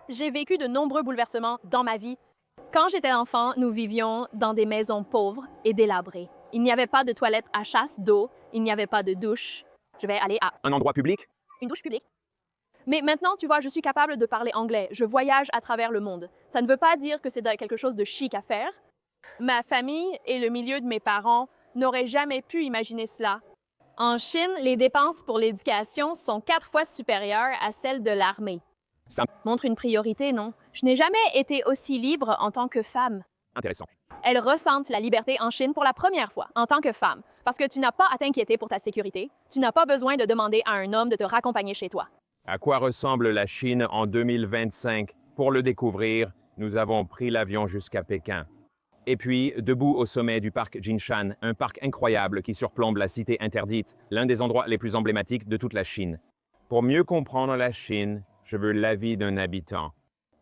J'ai vécu de nombreux bouleversements dans ma vie. Quand j'étais enfant, nous vivions dans des maisons pauvres et délabrées. Il n'y avait pas de toilettes à chasse d'eau, il n'y avait pas de douche. Je vais aller à Un endroit public? une douche publique. Mais maintenant, tu vois, je suis capable de parler anglais. Je voyage à travers le monde. Ça ne veut pas dire que c'est quelque chose de chic à faire. Ma famille et le milieu de mes parents n'auraient jamais pu imaginer cela. En Chine, les dépenses pour l'éducation sont 4 fois supérieures à celles de l'armée. Ça Montre une priorité, non? Je n'ai jamais été aussi libre en tant que femme. intéressant. Elles ressentent la liberté en Chine pour la première fois, en tant que femme, parce que tu n'as pas à t'inquiéter pour ta sécurité, tu n'as pas besoin de demander à un homme de te raccompagner chez toi. À quoi ressemble la Chine en 2025? Pour le découvrir, nous avons pris l'avion jusqu'à Pékin. Et puis, debout au sommet du parc Jinshan, un parc incroyable qui surplombe la cité interdite, l'un des endroits les plus emblématiques de toute la Chine. Pour mieux comprendre la Chine, je veux l'avis d'un habitant.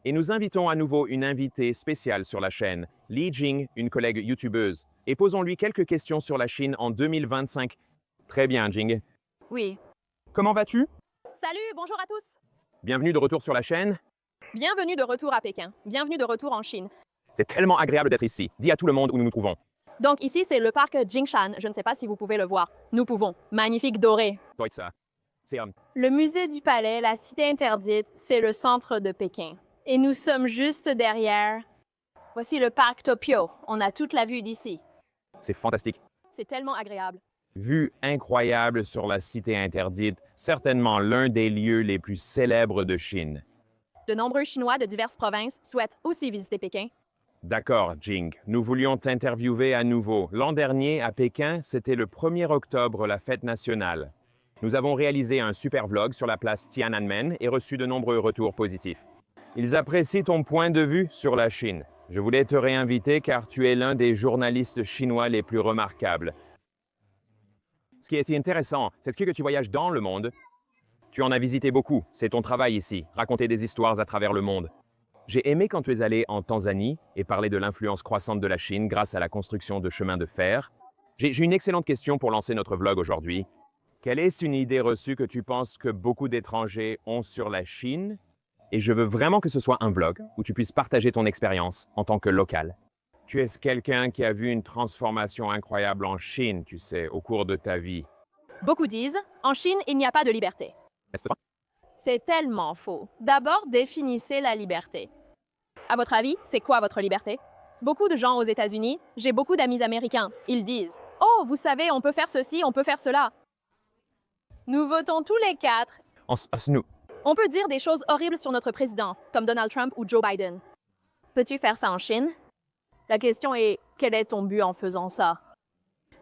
Et nous invitons à nouveau une invitée spéciale sur la chaîne, Li Jing, une collègue youtubeuse. Et posons-lui quelques questions sur la Chine en 2025. Très bien, Jing. Oui. Comment vas-tu? Salut, bonjour à tous. Bienvenue de retour sur la chaîne. Bienvenue de retour à Pékin. Bienvenue de retour en Chine. C'est tellement agréable d'être ici. Dis à tout le monde où nous nous trouvons. Donc ici, c'est le parc Jingshan. Je ne sais pas si vous pouvez le voir. Nous pouvons. Magnifique doré. Toi, ça. C'est Le musée du palais, la cité interdite, c'est le centre de Pékin. Et nous sommes juste derrière. Voici le parc Tokyo. On a toute la vue d'ici. c'est fantastique. C'est tellement agréable. Vue incroyable sur la cité interdite, certainement l'un des lieux les plus célèbres de Chine. De nombreux Chinois de diverses provinces souhaitent aussi visiter Pékin. D'accord, Jing. Nous voulions t'interviewer à nouveau. L'an dernier, à Pékin, c'était le 1er octobre, la fête nationale. Nous avons réalisé un super vlog sur la place Tiananmen et reçu de nombreux retours positifs. Ils apprécient ton point de vue sur la Chine. Je voulais te réinviter car tu es l'un des journalistes chinois les plus remarquables. Ce qui est si intéressant, c'est que tu voyages dans le monde. Tu en as visité beaucoup, c'est ton travail ici, raconter des histoires à travers le monde. J'ai aimé quand tu es allé en Tanzanie et parler de l'influence croissante de la Chine grâce à la construction de chemins de fer. J'ai une excellente question pour lancer notre vlog aujourd'hui. Quelle est une idée reçue que tu penses que beaucoup d'étrangers ont sur la Chine? Et je veux vraiment que ce soit un vlog où tu puisses partager ton expérience en tant que local. Tu es quelqu'un qui a vu une transformation incroyable en Chine, tu sais, au cours de ta vie. Beaucoup disent, en Chine, il n'y a pas de liberté. Est-ce que C'est tellement faux. D'abord, définissez la liberté. À votre avis, c'est quoi votre liberté? Beaucoup de gens aux États-Unis, j'ai beaucoup d'amis américains, ils disent « Oh, vous savez, on peut faire ceci, on peut faire cela. » Nous votons tous les 4. nous. On peut dire des choses horribles sur notre président, comme Donald Trump ou Joe Biden. Peux-tu faire ça en Chine? La question est, quel est ton but en faisant ça?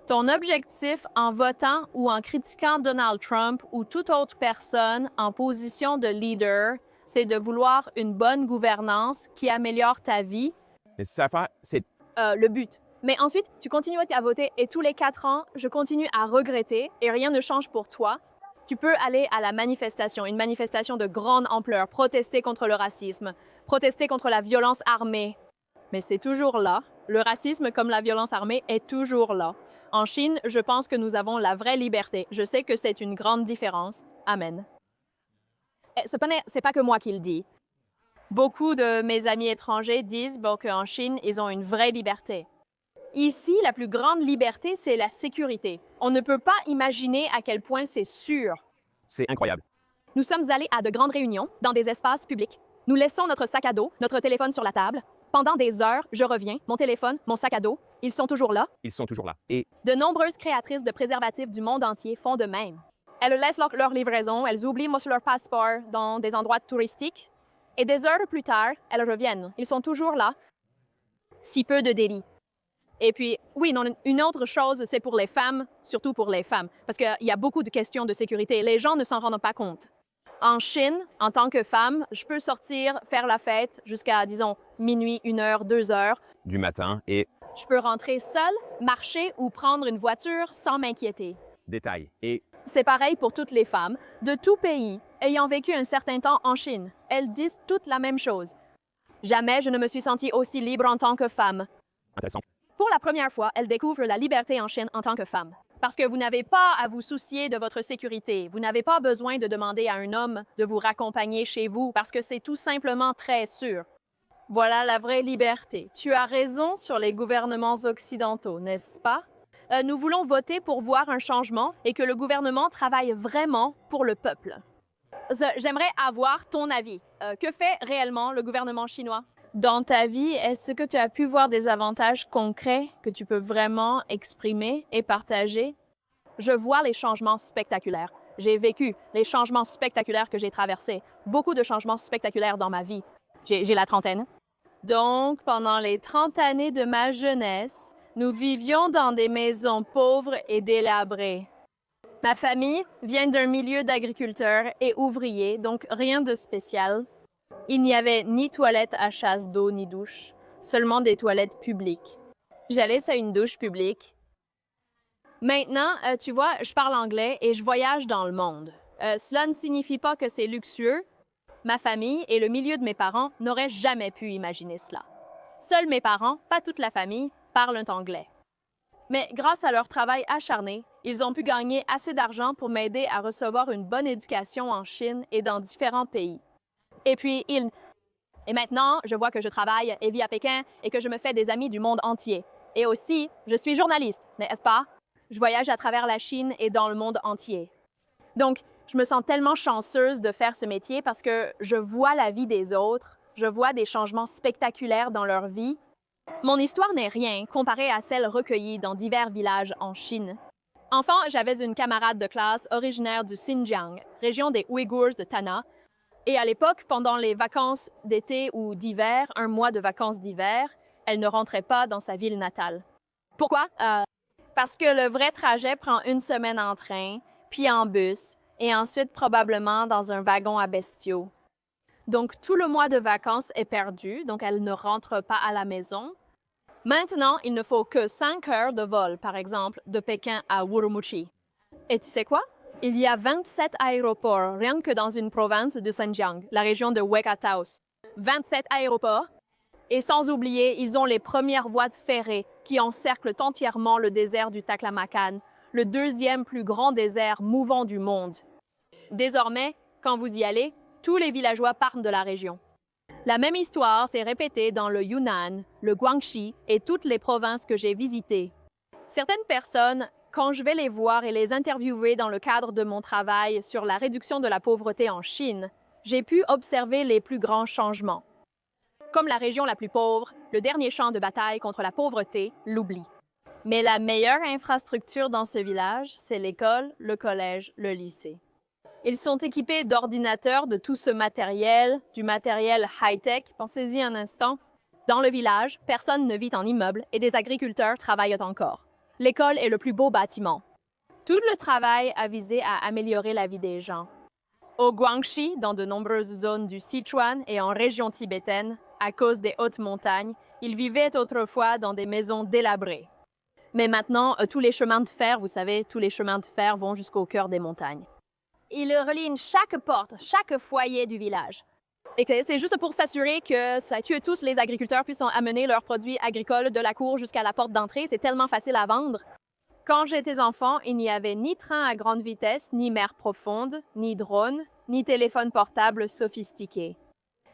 Ton objectif en votant ou en critiquant Donald Trump ou toute autre personne en position de leader, c'est de vouloir une bonne gouvernance qui améliore ta vie, Mais ça fait, c'est le but. Mais ensuite, tu continues à voter et tous les 4 ans, je continue à regretter et rien ne change pour toi. Tu peux aller à la manifestation, une manifestation de grande ampleur, protester contre le racisme, protester contre la violence armée. Mais c'est toujours là. Le racisme comme la violence armée est toujours là. En Chine, je pense que nous avons la vraie liberté. Je sais que c'est une grande différence. Amen. C'est pas que moi qui le dis. Beaucoup de mes amis étrangers disent qu'en Chine, ils ont une vraie liberté. Ici, la plus grande liberté, c'est la sécurité. On ne peut pas imaginer à quel point c'est sûr. c'est incroyable. Nous sommes allés à de grandes réunions dans des espaces publics. Nous laissons notre sac à dos, notre téléphone sur la table. Pendant des heures, je reviens, mon téléphone, mon sac à dos, ils sont toujours là. Ils sont toujours là. Et De nombreuses créatrices de préservatifs du monde entier font de même. Elles laissent leur livraison, elles oublient leur passeport dans des endroits touristiques. Et des heures plus tard, elles reviennent. Ils sont toujours là. Si peu de délit. Et puis, oui, non, une autre chose, c'est pour les femmes, surtout pour les femmes, parce qu'il y a beaucoup de questions de sécurité. Les gens ne s'en rendent pas compte. En Chine, en tant que femme, je peux sortir, faire la fête jusqu'à, disons, minuit, 1 heure, 2 heures. du matin et Je peux rentrer seule, marcher ou prendre une voiture sans m'inquiéter. détail. Et C'est pareil pour toutes les femmes de tout pays ayant vécu un certain temps en Chine. Elles disent toutes la même chose. Jamais je ne me suis sentie aussi libre en tant que femme. intéressant. Pour la première fois, elles découvrent la liberté en Chine en tant que femme. Parce que vous n'avez pas à vous soucier de votre sécurité. Vous n'avez pas besoin de demander à un homme de vous raccompagner chez vous parce que c'est tout simplement très sûr. Voilà la vraie liberté. Tu as raison sur les gouvernements occidentaux, n'est-ce pas? Nous voulons voter pour voir un changement et que le gouvernement travaille vraiment pour le peuple. J'aimerais avoir ton avis. Que fait réellement le gouvernement chinois? Dans ta vie, est-ce que tu as pu voir des avantages concrets que tu peux vraiment exprimer et partager? Je vois les changements spectaculaires. J'ai vécu les changements spectaculaires que j'ai traversés. Beaucoup de changements spectaculaires dans ma vie. J'ai la trentaine. Donc, pendant les 30 années de ma jeunesse, nous vivions dans des maisons pauvres et délabrées. Ma famille vient d'un milieu d'agriculteurs et ouvriers, donc rien de spécial. Il n'y avait ni toilette à chasse d'eau ni douche, seulement des toilettes publiques. J'allais à une douche publique. Maintenant, tu vois, je parle anglais et je voyage dans le monde. Cela ne signifie pas que c'est luxueux. Ma famille et le milieu de mes parents n'auraient jamais pu imaginer cela. Seuls mes parents, pas toute la famille, parlent anglais. Mais grâce à leur travail acharné, ils ont pu gagner assez d'argent pour m'aider à recevoir une bonne éducation en Chine et dans différents pays. Et puis, Et maintenant, je vois que je travaille et vis à Pékin et que je me fais des amis du monde entier. Et aussi, je suis journaliste, n'est-ce pas? Je voyage à travers la Chine et dans le monde entier. Donc, je me sens tellement chanceuse de faire ce métier parce que je vois la vie des autres, je vois des changements spectaculaires dans leur vie. Mon histoire n'est rien comparée à celle recueillie dans divers villages en Chine. Enfant, j'avais une camarade de classe originaire du Xinjiang, région des Ouïghours de Tana, et à l'époque, pendant les vacances d'été ou d'hiver, un mois de vacances d'hiver, elle ne rentrait pas dans sa ville natale. Pourquoi? Parce que le vrai trajet prend une semaine en train, puis en bus, et ensuite probablement dans un wagon à bestiaux. Donc tout le mois de vacances est perdu, donc elle ne rentre pas à la maison. Maintenant, il ne faut que 5 heures de vol, par exemple, de Pékin à Urumqi. Et tu sais quoi? Il y a 27 aéroports, rien que dans une province de Xinjiang, la région de Ouekataos. 27 aéroports. Et sans oublier, ils ont les premières voies ferrées qui encerclent entièrement le désert du Taklamakan, le deuxième plus grand désert mouvant du monde. Désormais, quand vous y allez, tous les villageois partent de la région. La même histoire s'est répétée dans le Yunnan, le Guangxi et toutes les provinces que j'ai visitées. Certaines personnes, quand je vais les voir et les interviewer dans le cadre de mon travail sur la réduction de la pauvreté en Chine, j'ai pu observer les plus grands changements. Comme la région la plus pauvre, le dernier champ de bataille contre la pauvreté, l'oubli. Mais la meilleure infrastructure dans ce village, c'est l'école, le collège, le lycée. Ils sont équipés d'ordinateurs, de tout ce matériel, du matériel high-tech. Pensez-y un instant. Dans le village, personne ne vit en immeuble et des agriculteurs travaillent encore. L'école est le plus beau bâtiment. Tout le travail a visé à améliorer la vie des gens. Au Guangxi, dans de nombreuses zones du Sichuan et en région tibétaine, à cause des hautes montagnes, ils vivaient autrefois dans des maisons délabrées. Mais maintenant, tous les chemins de fer, vous savez, tous les chemins de fer vont jusqu'au cœur des montagnes. Ils relient chaque porte, chaque foyer du village. Et c'est juste pour s'assurer que tous les agriculteurs puissent amener leurs produits agricoles de la cour jusqu'à la porte d'entrée. C'est tellement facile à vendre. Quand j'étais enfant, il n'y avait ni train à grande vitesse, ni mer profonde, ni drone, ni téléphone portable sophistiqué.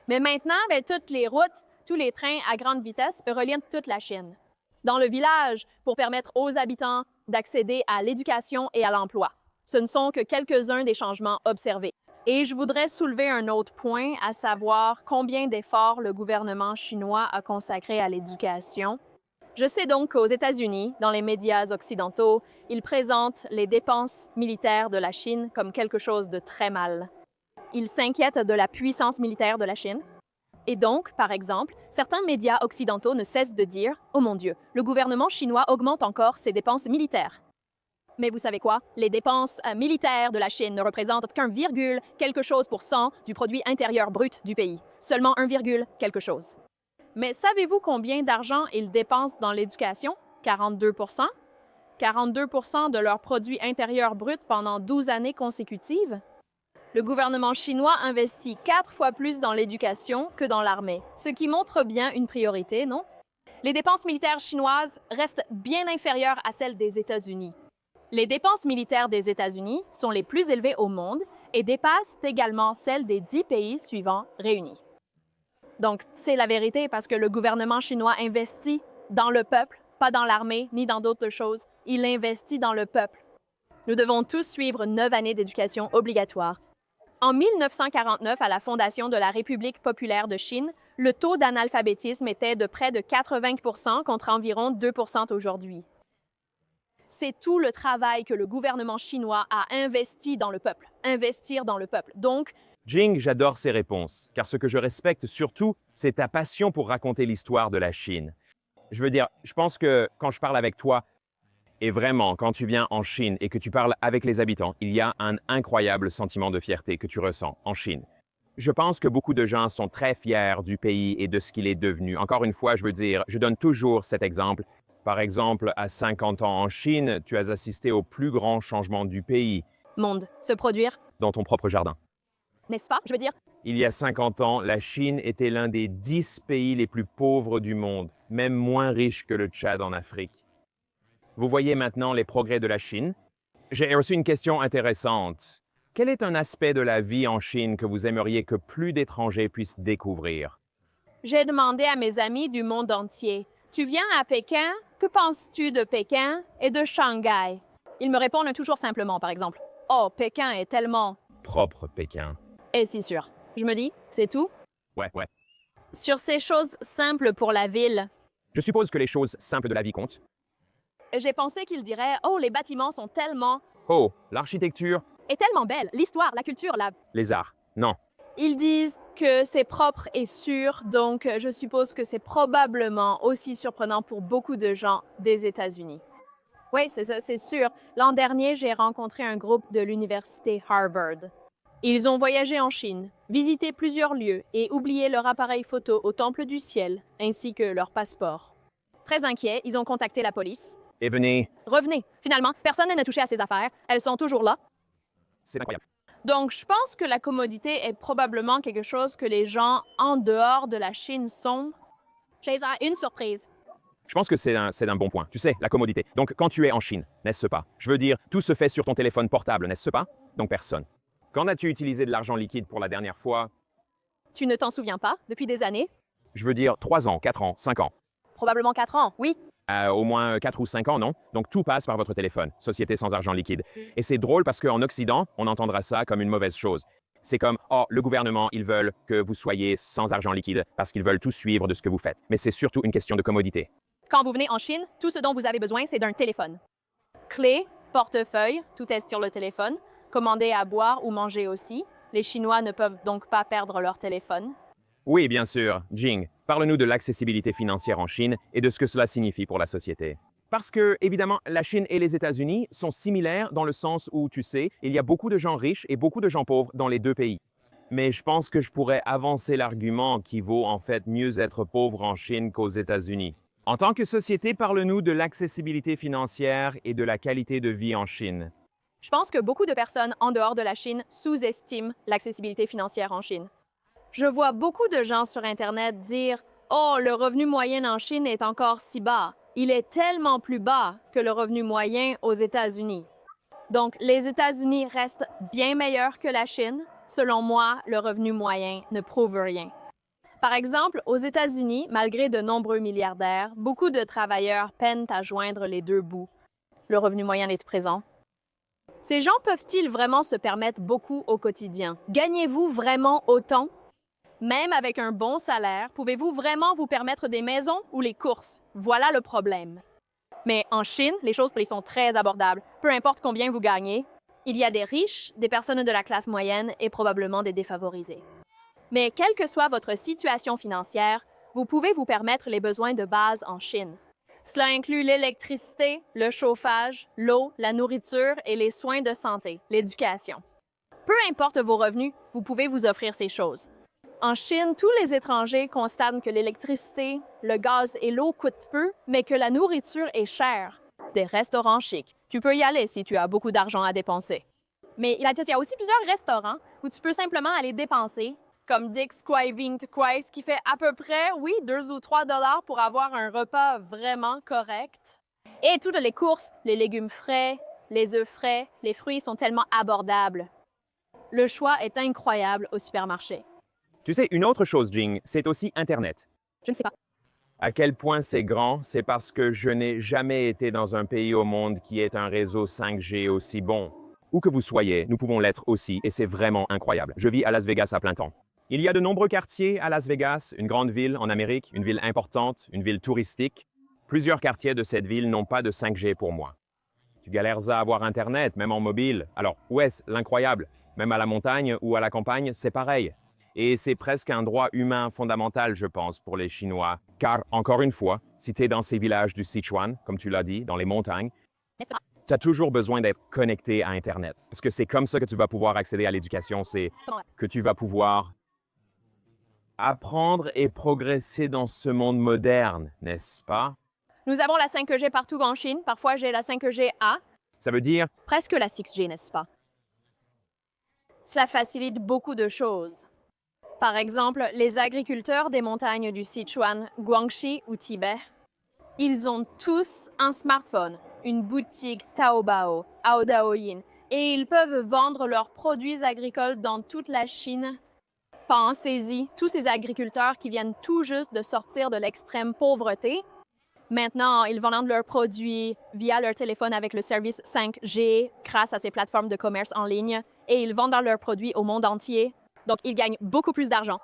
Mais maintenant, toutes les routes, tous les trains à grande vitesse relient toute la Chine. Dans le village, pour permettre aux habitants d'accéder à l'éducation et à l'emploi. Ce ne sont que quelques-uns des changements observés. Et je voudrais soulever un autre point, à savoir combien d'efforts le gouvernement chinois a consacré à l'éducation. Je sais donc qu'aux États-Unis, dans les médias occidentaux, ils présentent les dépenses militaires de la Chine comme quelque chose de très mal. Ils s'inquiètent de la puissance militaire de la Chine. Et donc, par exemple, certains médias occidentaux ne cessent de dire « Oh mon Dieu, le gouvernement chinois augmente encore ses dépenses militaires ». Mais vous savez quoi? Les dépenses militaires de la Chine ne représentent qu'un virgule quelque chose pour cent du produit intérieur brut du pays. Seulement un virgule quelque chose. Mais savez-vous combien d'argent ils dépensent dans l'éducation? 42 42 de leur produit intérieur brut pendant 12 années consécutives? Le gouvernement chinois investit 4 fois plus dans l'éducation que dans l'armée, ce qui montre bien une priorité, non? Les dépenses militaires chinoises restent bien inférieures à celles des États-Unis. Les dépenses militaires des États-Unis sont les plus élevées au monde et dépassent également celles des 10 pays suivants réunis. Donc, c'est la vérité parce que le gouvernement chinois investit dans le peuple, pas dans l'armée ni dans d'autres choses. Il investit dans le peuple. Nous devons tous suivre 9 années d'éducation obligatoire. En 1949, à la fondation de la République populaire de Chine, le taux d'analphabétisme était de près de 80 contre environ 2 aujourd'hui. C'est tout le travail que le gouvernement chinois a investi dans le peuple, investir dans le peuple. Donc, Jing, j'adore ces réponses, car ce que je respecte surtout, c'est ta passion pour raconter l'histoire de la Chine. Je veux dire, je pense que quand je parle avec toi, et vraiment, quand tu viens en Chine et que tu parles avec les habitants, il y a un incroyable sentiment de fierté que tu ressens en Chine. Je pense que beaucoup de gens sont très fiers du pays et de ce qu'il est devenu. Encore une fois, je veux dire, je donne toujours cet exemple. Par exemple, à 50 ans en Chine, tu as assisté au plus grand changement du pays monde, se produire, dans ton propre jardin. n'est-ce pas? Je veux dire, Il y a 50 ans, la Chine était l'un des 10 pays les plus pauvres du monde, même moins riche que le Tchad en Afrique. Vous voyez maintenant les progrès de la Chine. J'ai reçu une question intéressante. Quel est un aspect de la vie en Chine que vous aimeriez que plus d'étrangers puissent découvrir? j'ai demandé à mes amis du monde entier, tu viens à Pékin, que penses-tu de Pékin et de Shanghai? Ils me répondent toujours simplement, par exemple, oh, Pékin est tellement... Propre Pékin. Et si sûr. Je me dis, c'est tout? Ouais. Sur ces choses simples pour la ville, Je suppose que les choses simples de la vie comptent. j'ai pensé qu'ils diraient, oh, les bâtiments sont tellement... Oh, l'architecture, et tellement belles, l'histoire, la culture, la... les arts. Non. Ils disent que c'est propre et sûr, donc je suppose que c'est probablement aussi surprenant pour beaucoup de gens des États-Unis. Oui, c'est ça, c'est sûr. L'an dernier, j'ai rencontré un groupe de l'université Harvard. Ils ont voyagé en Chine, visité plusieurs lieux et oublié leur appareil photo au Temple du Ciel, ainsi que leur passeport. Très inquiets, ils ont contacté la police. Et venez, Revenez. Finalement, personne n'a touché à ces affaires. Elles sont toujours là. c'est incroyable. Donc, je pense que la commodité est probablement quelque chose que les gens en dehors de la Chine sont. J'ai une surprise. Je pense que c'est un bon point. Tu sais, la commodité. Donc, quand tu es en Chine, n'est-ce pas? Je veux dire, tout se fait sur ton téléphone portable, n'est-ce pas? Donc, personne. Quand as-tu utilisé de l'argent liquide pour la dernière fois? Tu ne t'en souviens pas depuis des années? Je veux dire 3 ans, 4 ans, 5 ans. Probablement 4 ans, oui. Au moins 4 ou 5 ans, non? Donc tout passe par votre téléphone, société sans argent liquide. Et c'est drôle parce qu'en Occident, on entendra ça comme une mauvaise chose. C'est comme, oh, le gouvernement, ils veulent que vous soyez sans argent liquide parce qu'ils veulent tout suivre de ce que vous faites. Mais c'est surtout une question de commodité. Quand vous venez en Chine, tout ce dont vous avez besoin, c'est d'un téléphone. Clé, portefeuille, tout est sur le téléphone. Commander à boire ou manger aussi. Les Chinois ne peuvent donc pas perdre leur téléphone. Oui, bien sûr. Jing, parle-nous de l'accessibilité financière en Chine et de ce que cela signifie pour la société. Parce que, évidemment, la Chine et les États-Unis sont similaires dans le sens où, tu sais, il y a beaucoup de gens riches et beaucoup de gens pauvres dans les deux pays. Mais je pense que je pourrais avancer l'argument qu'il vaut en fait mieux être pauvre en Chine qu'aux États-Unis. En tant que société, parle-nous de l'accessibilité financière et de la qualité de vie en Chine. Je pense que beaucoup de personnes en dehors de la Chine sous-estiment l'accessibilité financière en Chine. Je vois beaucoup de gens sur Internet dire « Oh, le revenu moyen en Chine est encore si bas. Il est tellement plus bas que le revenu moyen aux États-Unis. » Donc, les États-Unis restent bien meilleurs que la Chine. Selon moi, le revenu moyen ne prouve rien. Par exemple, aux États-Unis, malgré de nombreux milliardaires, beaucoup de travailleurs peinent à joindre les deux bouts. Le revenu moyen est présent. Ces gens peuvent-ils vraiment se permettre beaucoup au quotidien? Gagnez-vous vraiment autant? Même avec un bon salaire, pouvez-vous vraiment vous permettre des maisons ou les courses? Voilà le problème. Mais en Chine, les choses sont très abordables, peu importe combien vous gagnez. Il y a des riches, des personnes de la classe moyenne et probablement des défavorisés. Mais quelle que soit votre situation financière, vous pouvez vous permettre les besoins de base en Chine. Cela inclut l'électricité, le chauffage, l'eau, la nourriture et les soins de santé, l'éducation. Peu importe vos revenus, vous pouvez vous offrir ces choses. En Chine, tous les étrangers constatent que l'électricité, le gaz et l'eau coûtent peu, mais que la nourriture est chère. Des restaurants chics. Tu peux y aller si tu as beaucoup d'argent à dépenser. Mais il y a aussi plusieurs restaurants où tu peux simplement aller dépenser, comme Dick's Quai Ving Quai, qui fait à peu près, 2 ou 3 dollars pour avoir un repas vraiment correct. Et toutes les courses, les légumes frais, les œufs frais, les fruits sont tellement abordables. Le choix est incroyable au supermarché. Tu sais, une autre chose, Jing, c'est aussi Internet. Je ne sais pas. À quel point c'est grand, c'est parce que je n'ai jamais été dans un pays au monde qui ait un réseau 5G aussi bon. Où que vous soyez, nous pouvons l'être aussi, et c'est vraiment incroyable. Je vis à Las Vegas à plein temps. Il y a de nombreux quartiers à Las Vegas, une grande ville en Amérique, une ville importante, une ville touristique. Plusieurs quartiers de cette ville n'ont pas de 5G pour moi. Tu galères à avoir Internet, même en mobile. Alors, où est-ce l'incroyable? Même à la montagne ou à la campagne, c'est pareil. Et c'est presque un droit humain fondamental, je pense, pour les Chinois. Car, encore une fois, si tu es dans ces villages du Sichuan, comme tu l'as dit, dans les montagnes, tu as toujours besoin d'être connecté à Internet. Parce que c'est comme ça que tu vas pouvoir accéder à l'éducation, c'est que tu vas pouvoir apprendre et progresser dans ce monde moderne, n'est-ce pas? Nous avons la 5G partout en Chine. Parfois, j'ai la 5G-A, Ça veut dire, presque la 6G, n'est-ce pas? Cela facilite beaucoup de choses. Par exemple, les agriculteurs des montagnes du Sichuan, Guangxi ou Tibet, ils ont tous un smartphone, une boutique Taobao, Aodaoyin, et ils peuvent vendre leurs produits agricoles dans toute la Chine. Pensez-y, tous ces agriculteurs qui viennent tout juste de sortir de l'extrême pauvreté, maintenant, ils vendent leurs produits via leur téléphone avec le service 5G grâce à ces plateformes de commerce en ligne, et ils vendent leurs produits au monde entier. Donc, ils gagnent beaucoup plus d'argent.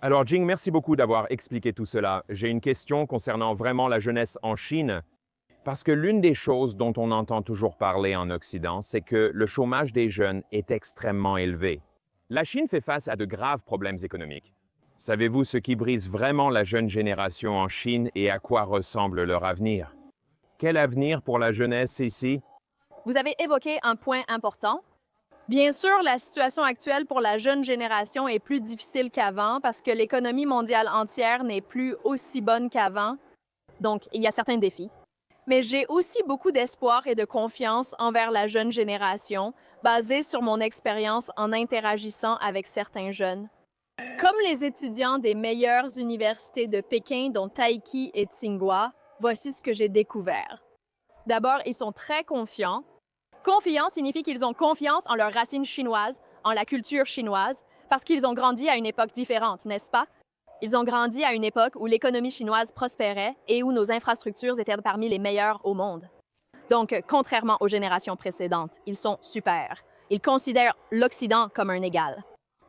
alors Jing, merci beaucoup d'avoir expliqué tout cela. J'ai une question concernant vraiment la jeunesse en Chine. Parce que l'une des choses dont on entend toujours parler en Occident, c'est que le chômage des jeunes est extrêmement élevé. La Chine fait face à de graves problèmes économiques. Savez-vous ce qui brise vraiment la jeune génération en Chine et à quoi ressemble leur avenir? Quel avenir pour la jeunesse ici? Vous avez évoqué un point important. Bien sûr, la situation actuelle pour la jeune génération est plus difficile qu'avant parce que l'économie mondiale entière n'est plus aussi bonne qu'avant. Donc, il y a certains défis. Mais j'ai aussi beaucoup d'espoir et de confiance envers la jeune génération, basée sur mon expérience en interagissant avec certains jeunes. Comme les étudiants des meilleures universités de Pékin, dont Taiki et Tsinghua, voici ce que j'ai découvert. D'abord, ils sont très confiants. Confiant signifie qu'ils ont confiance en leurs racines chinoises, en la culture chinoise, parce qu'ils ont grandi à une époque différente, n'est-ce pas? Ils ont grandi à une époque où l'économie chinoise prospérait et où nos infrastructures étaient parmi les meilleures au monde. Donc, contrairement aux générations précédentes, ils sont super. Ils considèrent l'Occident comme un égal.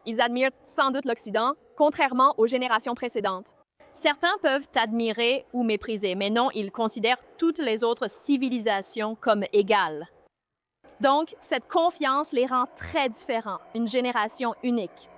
Ils admirent sans doute l'Occident, contrairement aux générations précédentes. Certains peuvent admirer ou mépriser, mais non, ils considèrent toutes les autres civilisations comme égales. Donc, cette confiance les rend très différents, une génération unique.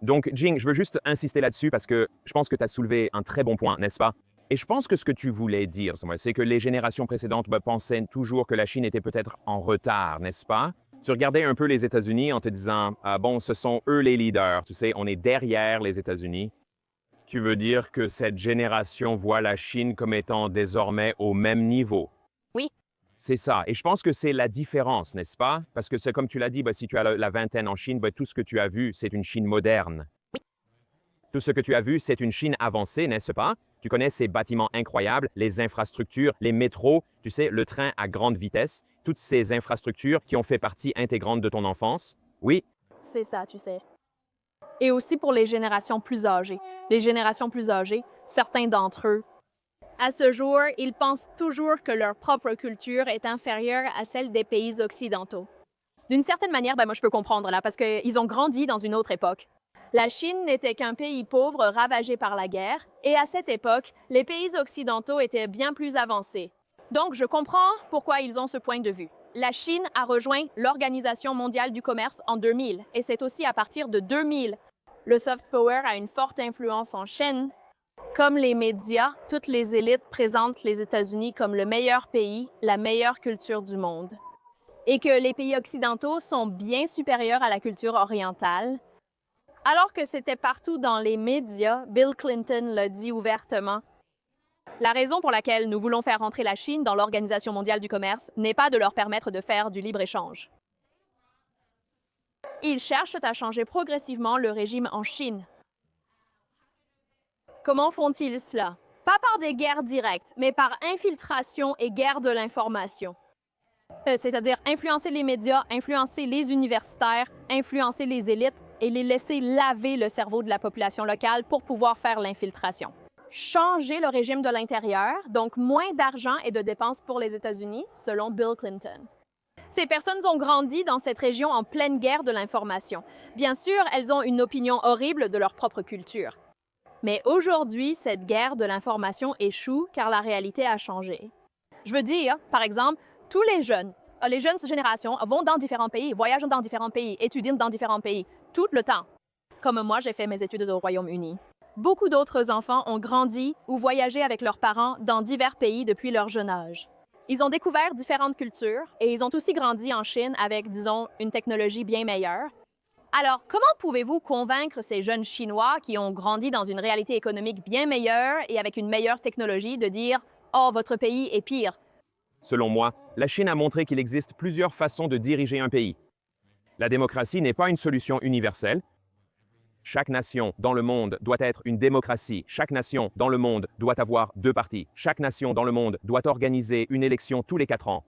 Donc, Jing, je veux juste insister là-dessus parce que je pense que tu as soulevé un très bon point, n'est-ce pas? Et je pense que ce que tu voulais dire, c'est que les générations précédentes pensaient toujours que la Chine était peut-être en retard, n'est-ce pas? Tu regardais un peu les États-Unis en te disant, ah bon, ce sont eux les leaders, tu sais, on est derrière les États-Unis. Tu veux dire que cette génération voit la Chine comme étant désormais au même niveau? Oui. C'est ça. Et je pense que c'est la différence, n'est-ce pas? Parce que c'est comme tu l'as dit, si tu as la vingtaine en Chine, tout ce que tu as vu, c'est une Chine moderne. Oui. Tout ce que tu as vu, c'est une Chine avancée, n'est-ce pas? Tu connais ces bâtiments incroyables, les infrastructures, les métros, tu sais, le train à grande vitesse, toutes ces infrastructures qui ont fait partie intégrante de ton enfance. Oui. C'est ça, tu sais. Et aussi pour les générations plus âgées. Les générations plus âgées, certains d'entre eux, à ce jour, ils pensent toujours que leur propre culture est inférieure à celle des pays occidentaux. D'une certaine manière, moi je peux comprendre là, parce qu'ils ont grandi dans une autre époque. La Chine n'était qu'un pays pauvre ravagé par la guerre, et à cette époque, les pays occidentaux étaient bien plus avancés. Donc je comprends pourquoi ils ont ce point de vue. La Chine a rejoint l'Organisation mondiale du commerce en 2000, et c'est aussi à partir de 2000. Le soft power a une forte influence en Chine. Comme les médias, toutes les élites présentent les États-Unis comme le meilleur pays, la meilleure culture du monde. Et que les pays occidentaux sont bien supérieurs à la culture orientale. Alors que c'était partout dans les médias, Bill Clinton l'a dit ouvertement. La raison pour laquelle nous voulons faire entrer la Chine dans l'Organisation mondiale du commerce n'est pas de leur permettre de faire du libre-échange. Ils cherchent à changer progressivement le régime en Chine. Comment font-ils cela? Pas par des guerres directes, mais par infiltration et guerre de l'information. C'est-à-dire influencer les médias, influencer les universitaires, influencer les élites et les laisser laver le cerveau de la population locale pour pouvoir faire l'infiltration. Changer le régime de l'intérieur, donc moins d'argent et de dépenses pour les États-Unis, selon Bill Clinton. Ces personnes ont grandi dans cette région en pleine guerre de l'information. Bien sûr, elles ont une opinion horrible de leur propre culture. Mais aujourd'hui, cette guerre de l'information échoue car la réalité a changé. Je veux dire, par exemple, tous les jeunes générations vont dans différents pays, voyagent dans différents pays, étudient dans différents pays, tout le temps. Comme moi, j'ai fait mes études au Royaume-Uni. Beaucoup d'autres enfants ont grandi ou voyagé avec leurs parents dans divers pays depuis leur jeune âge. Ils ont découvert différentes cultures et ils ont aussi grandi en Chine avec, disons, une technologie bien meilleure. Alors, comment pouvez-vous convaincre ces jeunes Chinois qui ont grandi dans une réalité économique bien meilleure et avec une meilleure technologie de dire « Oh, votre pays est pire ». Selon moi, la Chine a montré qu'il existe plusieurs façons de diriger un pays. La démocratie n'est pas une solution universelle. Chaque nation dans le monde doit être une démocratie. Chaque nation dans le monde doit avoir 2 partis. Chaque nation dans le monde doit organiser une élection tous les 4 ans.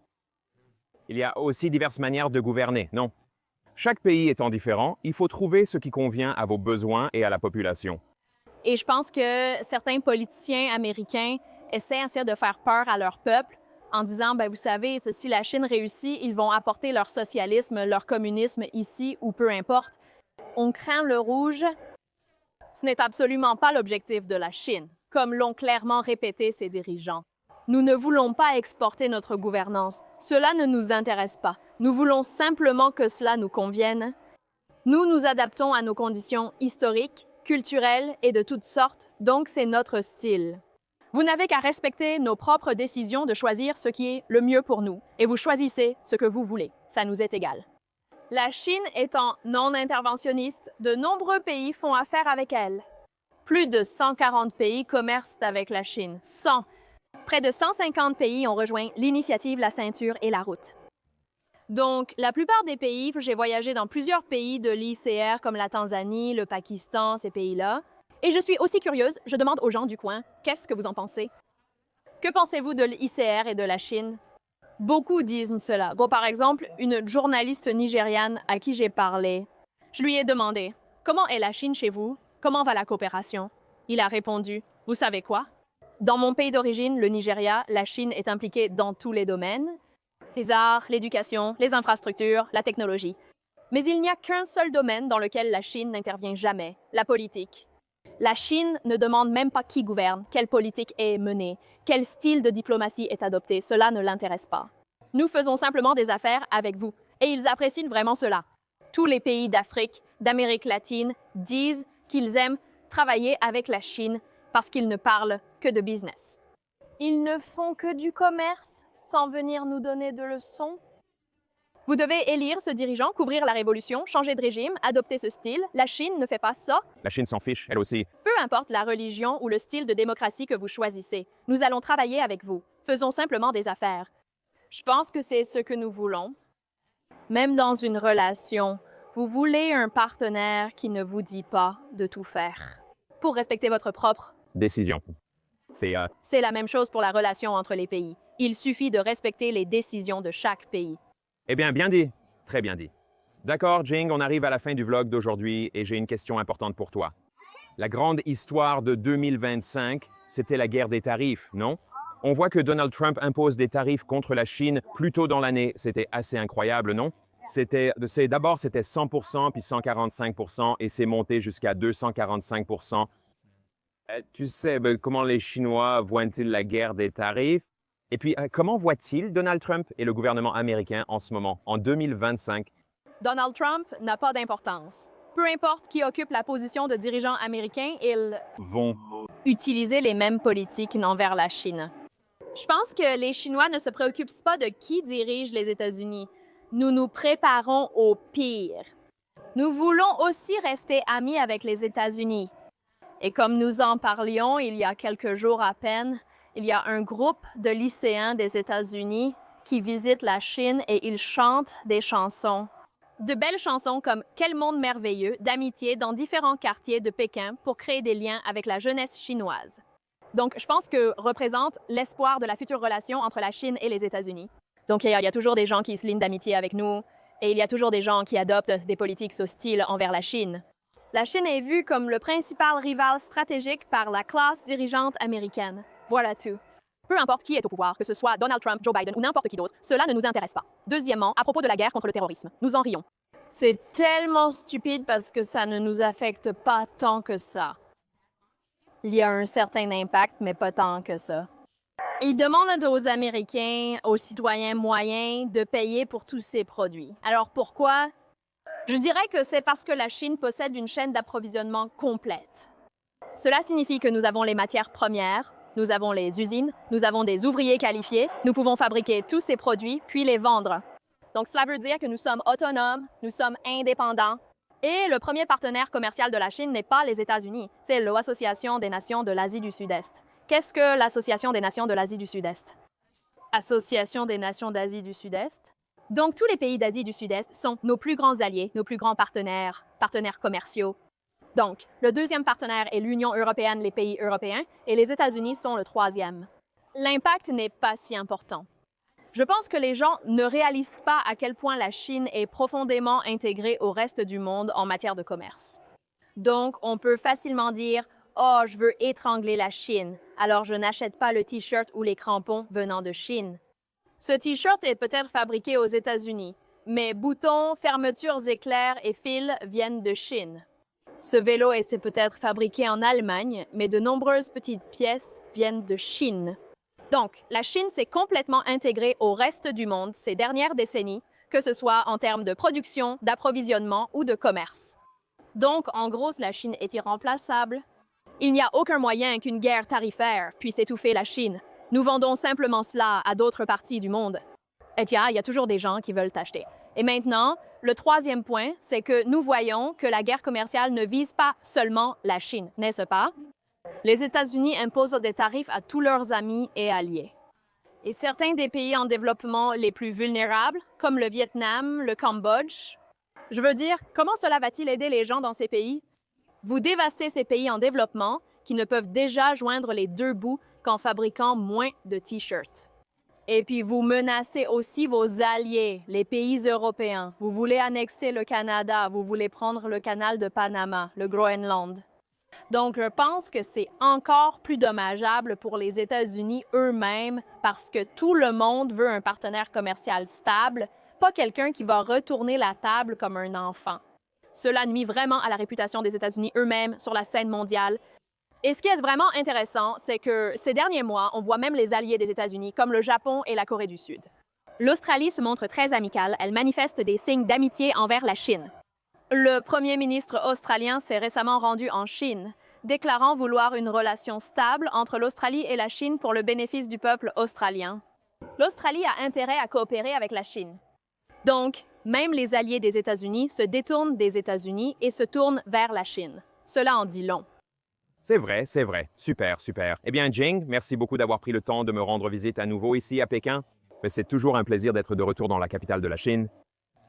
Il y a aussi diverses manières de gouverner, non? Chaque pays étant différent, il faut trouver ce qui convient à vos besoins et à la population. Et je pense que certains politiciens américains essaient de faire peur à leur peuple en disant, ben vous savez, si la Chine réussit, ils vont apporter leur socialisme, leur communisme ici ou peu importe. On craint le rouge. Ce n'est absolument pas l'objectif de la Chine, comme l'ont clairement répété ses dirigeants. Nous ne voulons pas exporter notre gouvernance. Cela ne nous intéresse pas. Nous voulons simplement que cela nous convienne. Nous nous adaptons à nos conditions historiques, culturelles et de toutes sortes, donc c'est notre style. Vous n'avez qu'à respecter nos propres décisions de choisir ce qui est le mieux pour nous, et vous choisissez ce que vous voulez. Ça nous est égal. La Chine étant non interventionniste, de nombreux pays font affaire avec elle. Plus de 140 pays commercent avec la Chine. 100. Près de 150 pays ont rejoint l'initiative La Ceinture et la Route. Donc, la plupart des pays, j'ai voyagé dans plusieurs pays de l'ICR comme la Tanzanie, le Pakistan, ces pays-là. Et je suis aussi curieuse, je demande aux gens du coin, qu'est-ce que vous en pensez? Que pensez-vous de l'ICR et de la Chine? Beaucoup disent cela. Bon, par exemple, une journaliste nigériane à qui j'ai parlé, je lui ai demandé « Comment est la Chine chez vous? Comment va la coopération? » Il a répondu « Vous savez quoi? Dans mon pays d'origine, le Nigeria, la Chine est impliquée dans tous les domaines. Les arts, l'éducation, les infrastructures, la technologie. Mais il n'y a qu'un seul domaine dans lequel la Chine n'intervient jamais, la politique. La Chine ne demande même pas qui gouverne, quelle politique est menée, quel style de diplomatie est adopté, cela ne l'intéresse pas. Nous faisons simplement des affaires avec vous, et ils apprécient vraiment cela. Tous les pays d'Afrique, d'Amérique latine disent qu'ils aiment travailler avec la Chine parce qu'ils ne parlent que de business. Ils ne font que du commerce sans venir nous donner de leçons. Vous devez élire ce dirigeant, couvrir la révolution, changer de régime, adopter ce style. La Chine ne fait pas ça. La Chine s'en fiche, elle aussi. Peu importe la religion ou le style de démocratie que vous choisissez, nous allons travailler avec vous. Faisons simplement des affaires. Je pense que c'est ce que nous voulons. Même dans une relation, vous voulez un partenaire qui ne vous dit pas de tout faire. Pour respecter votre propre Décision. C'est la même chose pour la relation entre les pays. Il suffit de respecter les décisions de chaque pays. Eh bien, bien dit. Très bien dit. D'accord, Jing, on arrive à la fin du vlog d'aujourd'hui et j'ai une question importante pour toi. La grande histoire de 2025, c'était la guerre des tarifs, non? On voit que Donald Trump impose des tarifs contre la Chine plus tôt dans l'année. C'était assez incroyable, non? D'abord, c'était 100%, puis 145%, et c'est monté jusqu'à 245%. Tu sais, comment les Chinois voient-ils la guerre des tarifs? Et puis, comment voit-il Donald Trump et le gouvernement américain en ce moment, en 2025? Donald Trump n'a pas d'importance. Peu importe qui occupe la position de dirigeant américain, ils Vont utiliser les mêmes politiques envers la Chine. Je pense que les Chinois ne se préoccupent pas de qui dirige les États-Unis. Nous nous préparons au pire. Nous voulons aussi rester amis avec les États-Unis. Et comme nous en parlions il y a quelques jours à peine, il y a un groupe de lycéens des États-Unis qui visitent la Chine et ils chantent des chansons. De belles chansons comme « Quel monde merveilleux » d'amitié dans différents quartiers de Pékin pour créer des liens avec la jeunesse chinoise. Donc, je pense que représente l'espoir de la future relation entre la Chine et les États-Unis. Donc il y a toujours des gens qui se lient d'amitié avec nous, et il y a toujours des gens qui adoptent des politiques hostiles envers la Chine. La Chine est vue comme le principal rival stratégique par la classe dirigeante américaine. Voilà tout. Peu importe qui est au pouvoir, que ce soit Donald Trump, Joe Biden ou n'importe qui d'autre, cela ne nous intéresse pas. Deuxièmement, à propos de la guerre contre le terrorisme, nous en rions. C'est tellement stupide parce que ça ne nous affecte pas tant que ça. Il y a un certain impact, mais pas tant que ça. Ils demandent aux Américains, aux citoyens moyens, de payer pour tous ces produits. Alors pourquoi? Je dirais que c'est parce que la Chine possède une chaîne d'approvisionnement complète. Cela signifie que nous avons les matières premières, nous avons les usines, nous avons des ouvriers qualifiés, nous pouvons fabriquer tous ces produits puis les vendre. Donc cela veut dire que nous sommes autonomes, nous sommes indépendants. Et le premier partenaire commercial de la Chine n'est pas les États-Unis, c'est l'Association des nations de l'Asie du Sud-Est. Qu'est-ce que l'Association des nations de l'Asie du Sud-Est? Association des nations d'Asie du Sud-Est? Donc tous les pays d'Asie du Sud-Est sont nos plus grands alliés, nos plus grands partenaires commerciaux. Donc, le deuxième partenaire est l'Union européenne, les pays européens, et les États-Unis sont le troisième. L'impact n'est pas si important. Je pense que les gens ne réalisent pas à quel point la Chine est profondément intégrée au reste du monde en matière de commerce. Donc, on peut facilement dire « Oh, je veux étrangler la Chine, alors je n'achète pas le T-shirt ou les crampons venant de Chine. » Ce T-shirt est peut-être fabriqué aux États-Unis, mais boutons, fermetures éclairs et fils viennent de Chine. Ce vélo est peut-être fabriqué en Allemagne, mais de nombreuses petites pièces viennent de Chine. Donc, la Chine s'est complètement intégrée au reste du monde ces dernières décennies, que ce soit en termes de production, d'approvisionnement ou de commerce. Donc, en gros, la Chine est irremplaçable. Il n'y a aucun moyen qu'une guerre tarifaire puisse étouffer la Chine. Nous vendons simplement cela à d'autres parties du monde. Et il y a toujours des gens qui veulent acheter. Et maintenant, le troisième point, c'est que nous voyons que la guerre commerciale ne vise pas seulement la Chine, n'est-ce pas? Les États-Unis imposent des tarifs à tous leurs amis et alliés. Et certains des pays en développement les plus vulnérables, comme le Vietnam, le Cambodge, je veux dire, comment cela va-t-il aider les gens dans ces pays? Vous dévastez ces pays en développement qui ne peuvent déjà joindre les deux bouts qu'en fabriquant moins de T-shirts. Et puis vous menacez aussi vos alliés, les pays européens. Vous voulez annexer le Canada, vous voulez prendre le canal de Panama, le Groenland. Donc je pense que c'est encore plus dommageable pour les États-Unis eux-mêmes parce que tout le monde veut un partenaire commercial stable, pas quelqu'un qui va retourner la table comme un enfant. Cela nuit vraiment à la réputation des États-Unis eux-mêmes sur la scène mondiale. Et ce qui est vraiment intéressant, c'est que ces derniers mois, on voit même les alliés des États-Unis, comme le Japon et la Corée du Sud. L'Australie se montre très amicale, elle manifeste des signes d'amitié envers la Chine. Le premier ministre australien s'est récemment rendu en Chine, déclarant vouloir une relation stable entre l'Australie et la Chine pour le bénéfice du peuple australien. L'Australie a intérêt à coopérer avec la Chine. Donc, même les alliés des États-Unis se détournent des États-Unis et se tournent vers la Chine. Cela en dit long. C'est vrai, c'est vrai. Super, super. Eh bien, Jing, merci beaucoup d'avoir pris le temps de me rendre visite à nouveau ici à Pékin. Mais c'est toujours un plaisir d'être de retour dans la capitale de la Chine.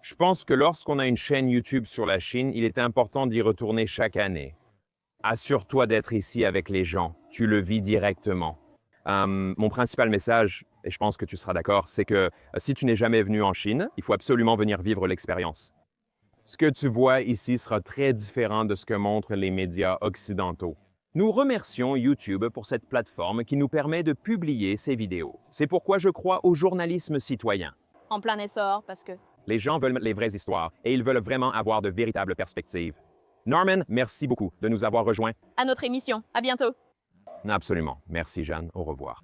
Je pense que lorsqu'on a une chaîne YouTube sur la Chine, il est important d'y retourner chaque année. Assure-toi d'être ici avec les gens. Tu le vis directement. Mon principal message, et je pense que tu seras d'accord, c'est que si tu n'es jamais venu en Chine, il faut absolument venir vivre l'expérience. Ce que tu vois ici sera très différent de ce que montrent les médias occidentaux. Nous remercions YouTube pour cette plateforme qui nous permet de publier ces vidéos. C'est pourquoi je crois au journalisme citoyen. En plein essor, parce que... Les gens veulent les vraies histoires et ils veulent vraiment avoir de véritables perspectives. Norman, merci beaucoup de nous avoir rejoints. À notre émission. À bientôt. Absolument. Merci, Jeanne. Au revoir.